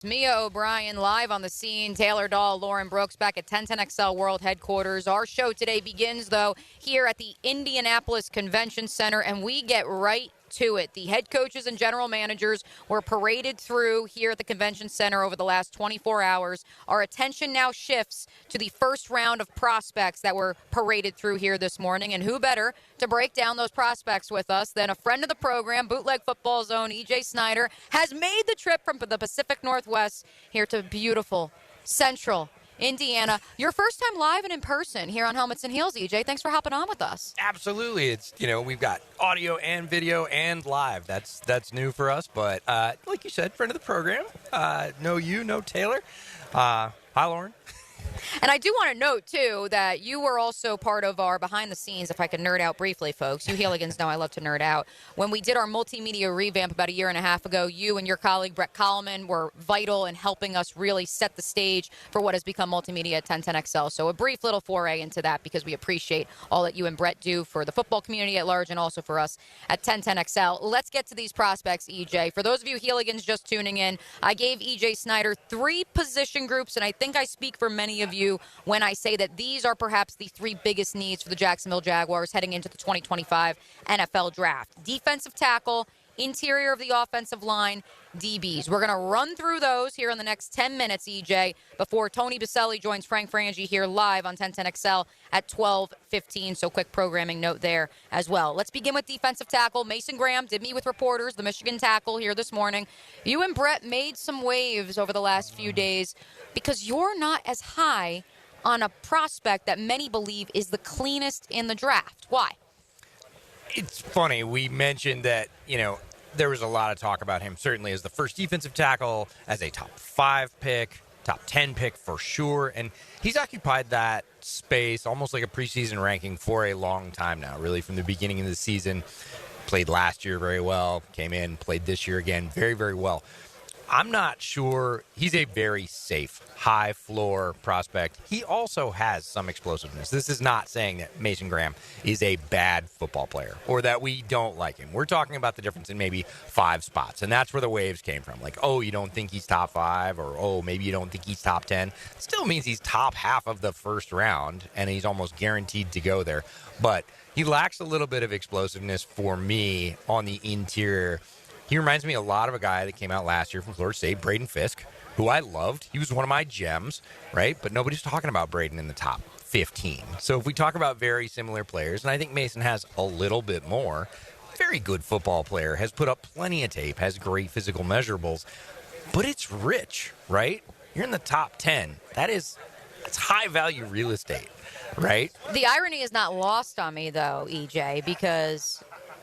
Mia O'Brien live on the scene. Taylor Dahl, Lauren Brooks back at 1010XL World Headquarters. Our show today begins, though, here at the Indianapolis Convention Center, and we get right to it. The head coaches and general managers were paraded through here at the Convention Center over the last 24 hours. Our attention now shifts to the first round of prospects that were paraded through here this morning, and who better to break down those prospects with us than a friend of the program, Bootleg Football Zone, EJ Snyder, has made the trip from the Pacific Northwest here to beautiful Central Indiana. Your first time live and in person here on Helmets and Heels, EJ. Thanks for hopping on with us. Absolutely. It's, we've got audio and video and live. That's new for us. But like you said, friend of the program. No Taylor. Hi, Lauren. And I do want to note, too, that you were also part of our behind-the-scenes, if I can nerd out briefly, folks. You Heeligans know I love to nerd out. When we did our multimedia revamp about a year and a half ago, you and your colleague, Brett Coleman, were vital in helping us really set the stage for what has become multimedia at 1010XL. So a brief little foray into that because we appreciate all that you and Brett do for the football community at large and also for us at 1010XL. Let's get to these prospects, EJ. For those of you Heeligans just tuning in, I gave EJ Snyder 3 position groups, and I think I speak for many of you when I say that these are perhaps the 3 biggest needs for the Jacksonville Jaguars heading into the 2025 NFL Draft. Defensive tackle, interior of the offensive line, DBs. We're going to run through those here in the next 10 minutes, EJ, before Tony Baselli joins Frank Frangie here live on 1010XL at 12:15. So quick programming note there as well. Let's begin with defensive tackle. Mason Graham did meet with reporters, the Michigan tackle here this morning. You and Brett made some waves over the last few days because you're not as high on a prospect that many believe is the cleanest in the draft. Why? It's funny. We mentioned that, there was a lot of talk about him, certainly as the first defensive tackle, as a top 5 pick, top 10 pick for sure. And he's occupied that space almost like a preseason ranking for a long time now, really from the beginning of the season. Played last year very well, came in, played this year again very, very well. I'm not sure. He's a very safe, high-floor prospect. He also has some explosiveness. This is not saying that Mason Graham is a bad football player or that we don't like him. We're talking about the difference in maybe 5 spots, and that's where the waves came from. Like, oh, you don't think he's top 5, or oh, maybe you don't think he's top 10. Still means he's top half of the first round, and he's almost guaranteed to go there. But he lacks a little bit of explosiveness for me on the interior. He reminds me a lot of a guy that came out last year from Florida State, Braden Fisk, who I loved. He was one of my gems, right? But nobody's talking about Braden in the top 15. So if we talk about very similar players, and I think Mason has a little bit more, very good football player, has put up plenty of tape, has great physical measurables, but it's rich, right? You're in the top 10. That's high-value real estate, right? The irony is not lost on me, though, EJ, because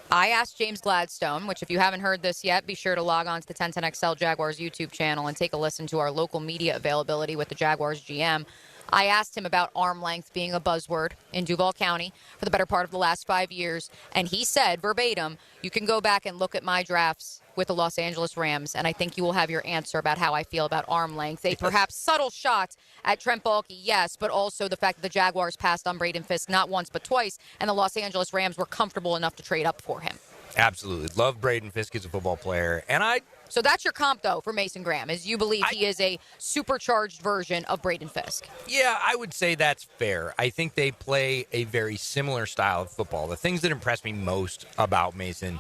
I asked James Gladstone, which if you haven't heard this yet, be sure to log on to the 1010XL Jaguars YouTube channel and take a listen to our local media availability with the Jaguars GM. I asked him about arm length being a buzzword in Duval County for the better part of the last 5 years, and he said verbatim, you can go back and look at my drafts with the Los Angeles Rams, and I think you will have your answer about how I feel about arm length. A perhaps subtle shot at Trent Baalke, yes, but also the fact that the Jaguars passed on Braden Fisk not once but twice, and the Los Angeles Rams were comfortable enough to trade up for him. Absolutely. Love Braden Fisk as a football player, and So that's your comp, though, for Mason Graham, is you believe he is a supercharged version of Braden Fisk. Yeah, I would say that's fair. I think they play a very similar style of football. The things that impress me most about Mason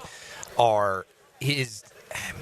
are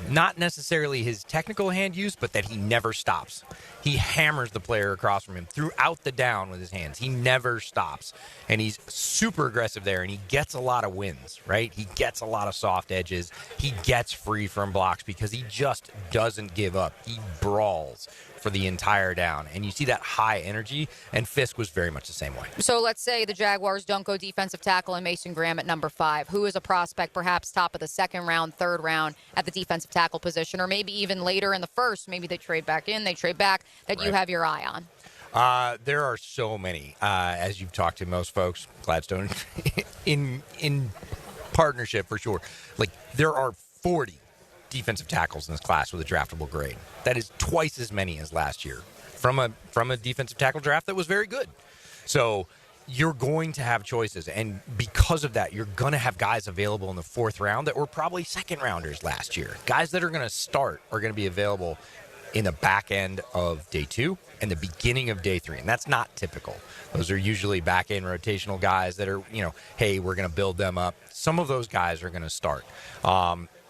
not necessarily his technical hand use, but that he never stops. He hammers the player across from him throughout the down with his hands. He never stops. And he's super aggressive there, and he gets a lot of wins, right? He gets a lot of soft edges. He gets free from blocks because he just doesn't give up. He brawls for the entire down. And you see that high energy, and Fisk was very much the same way. So let's say the Jaguars don't go defensive tackle and Mason Graham at number 5. Who is a prospect perhaps top of the second round, third round at the defensive tackle position, or maybe even later in the first? Maybe they trade back in, they trade back, that you have your eye on? There are so many, as you've talked to most folks, Gladstone, in partnership for sure. Like, there are 40 defensive tackles in this class with a draftable grade. That is twice as many as last year from a defensive tackle draft that was very good. So you're going to have choices, and because of that, you're going to have guys available in the 4th round that were probably second rounders last year. Guys that are going to start are going to be available in the back end of day 2 and the beginning of day 3. And that's not typical. Those are usually back end rotational guys that are, hey, we're going to build them up. Some of those guys are going to start.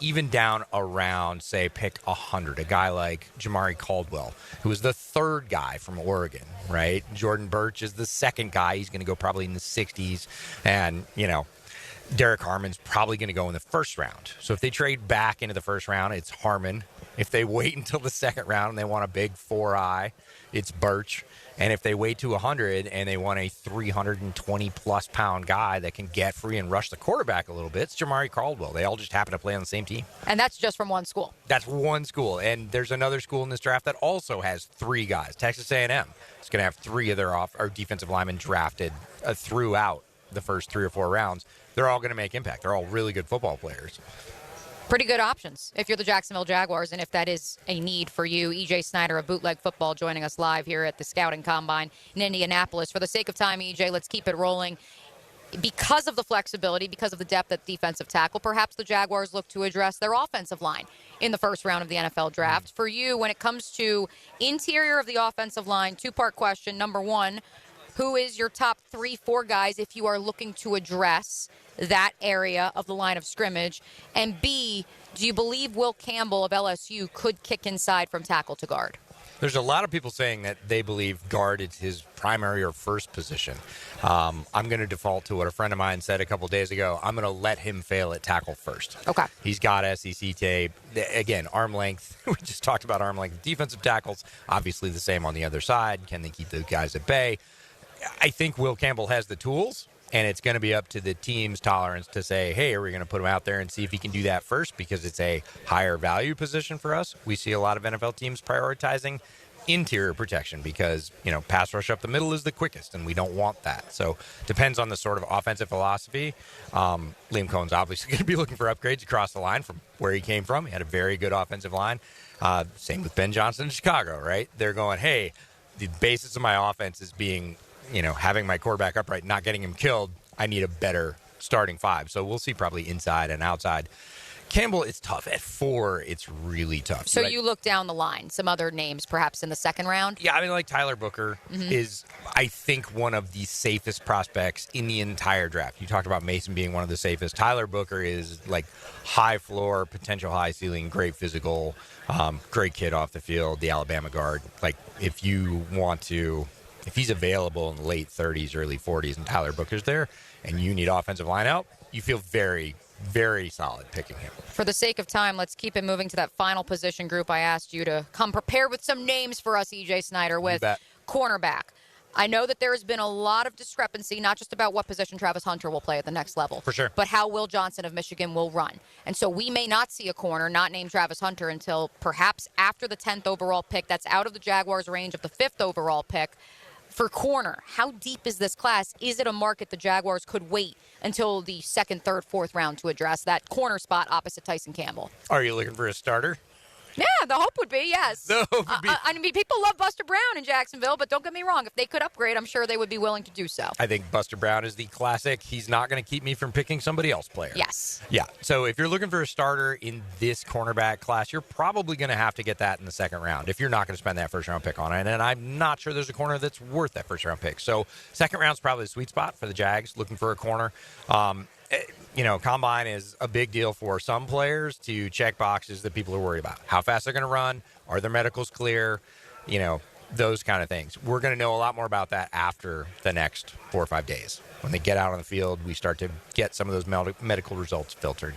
Even down around, say, pick 100, a guy like Jamari Caldwell, who is the 3rd guy from Oregon, right? Jordan Birch is the 2nd guy. He's going to go probably in the 60s. And, Derek Harmon's probably going to go in the 1st round. So if they trade back into the 1st round, it's Harmon. If they wait until the 2nd round and they want a big 4-eye, it's Birch. And if they wait to 100 and they want a 320-plus pound guy that can get free and rush the quarterback a little bit, it's Jamari Caldwell. They all just happen to play on the same team. And that's just from one school. That's one school. And there's another school in this draft that also has 3 guys. Texas A&M is going to have 3 of their defensive linemen drafted throughout the first 3 or 4 rounds. They're all going to make impact. They're all really good football players. Pretty good options if you're the Jacksonville Jaguars, and if that is a need for you. EJ Snyder of Bootleg Football joining us live here at the Scouting Combine in Indianapolis. For the sake of time, EJ, let's keep it rolling. Because of the flexibility, because of the depth at defensive tackle, perhaps the Jaguars look to address their offensive line in the first round of the NFL draft. For you, when it comes to interior of the offensive line, 2-part question. Number 1, who is your top 3-4 guys if you are looking to address that area of the line of scrimmage? And B, do you believe Will Campbell of LSU could kick inside from tackle to guard? There's a lot of people saying that they believe guard is his primary or first position. I'm going to default to what a friend of mine said a couple days ago. I'm going to let him fail at tackle first. Okay. He's got SEC tape. Again, arm length. We just talked about arm length. Defensive tackles, obviously the same on the other side. Can they keep those guys at bay? I think Will Campbell has the tools. And it's going to be up to the team's tolerance to say, hey, are we going to put him out there and see if he can do that first because it's a higher value position for us? We see a lot of NFL teams prioritizing interior protection because, pass rush up the middle is the quickest, and we don't want that. So depends on the sort of offensive philosophy. Liam Cohen's obviously going to be looking for upgrades across the line from where he came from. He had a very good offensive line. Same with Ben Johnson in Chicago, right? They're going, hey, the basis of my offense is being having my quarterback upright, not getting him killed. I need a better starting 5. So we'll see probably inside and outside. Campbell, it's tough. At 4, it's really tough. So you look down the line, some other names perhaps in the 2nd round? Yeah, I mean, like Tyler Booker is, I think, one of the safest prospects in the entire draft. You talked about Mason being one of the safest. Tyler Booker is like high floor, potential high ceiling, great physical, great kid off the field, the Alabama guard. Like if he's available in the late 30s, early 40s, and Tyler Booker's there, and you need offensive line help, you feel very, very solid picking him. For the sake of time, let's keep it moving to that final position group. I asked you to come prepared with some names for us, EJ Snyder, with cornerback. I know that there has been a lot of discrepancy, not just about what position Travis Hunter will play at the next level, for sure, but how Will Johnson of Michigan will run. And so we may not see a corner not named Travis Hunter until perhaps after the 10th overall pick. That's out of the Jaguars' range of the 5th overall pick. For corner, how deep is this class? Is it a market the Jaguars could wait until the 2nd, 3rd, 4th round to address that corner spot opposite Tyson Campbell? Are you looking for a starter? Yeah, the hope would be, yes. The hope would be. I mean, people love Buster Brown in Jacksonville, but don't get me wrong. If they could upgrade, I'm sure they would be willing to do so. I think Buster Brown is the classic, he's not going to keep me from picking somebody else player. Yes. Yeah, so if you're looking for a starter in this cornerback class, you're probably going to have to get that in the 2nd round if you're not going to spend that 1st-round pick on it. And I'm not sure there's a corner that's worth that 1st-round pick. So 2nd round's probably the sweet spot for the Jags looking for a corner. Combine is a big deal for some players to check boxes that people are worried about. How fast they're going to run, are their medicals clear, those kind of things. We're going to know a lot more about that after the next 4 or 5 days. When they get out on the field, we start to get some of those medical results filtered.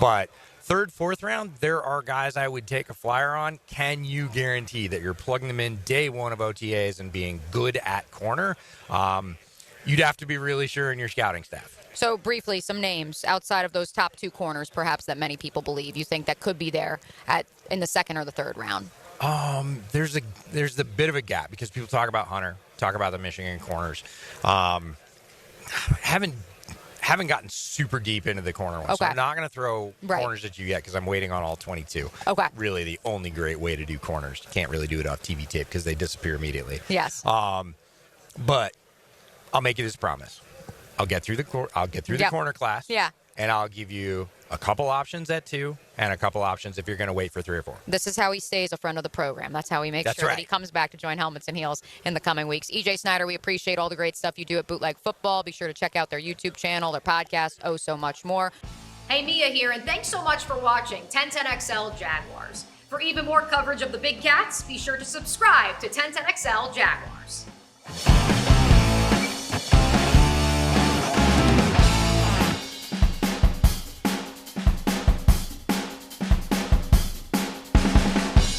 But 3rd, 4th round, there are guys I would take a flyer on. Can you guarantee that you're plugging them in day 1 of OTAs and being good at corner? You'd have to be really sure in your scouting staff. So briefly, some names outside of those top 2 corners, perhaps that many people believe you think that could be there in the 2nd or the 3rd round. There's a bit of a gap because people talk about Hunter, talk about the Michigan corners. Haven't gotten super deep into the corner one, so I'm not going to throw corners at you yet because I'm waiting on all 22. Okay. Really, the only great way to do corners. You can't really do it off TV tape because they disappear immediately. Yes. But I'll make you this promise. I'll get through the corner class. Yeah. and I'll give you a couple options at 2 and a couple options if you're going to wait for 3 or 4. This is how he stays a friend of the program. That's how he makes sure that he comes back to join Helmets and Heels in the coming weeks. EJ Snyder, we appreciate all the great stuff you do at Bootleg Football. Be sure to check out their YouTube channel, their podcast, so much more. Hey, Mia here, and thanks so much for watching 1010XL Jaguars. For even more coverage of the Big Cats, be sure to subscribe to 1010XL Jaguars.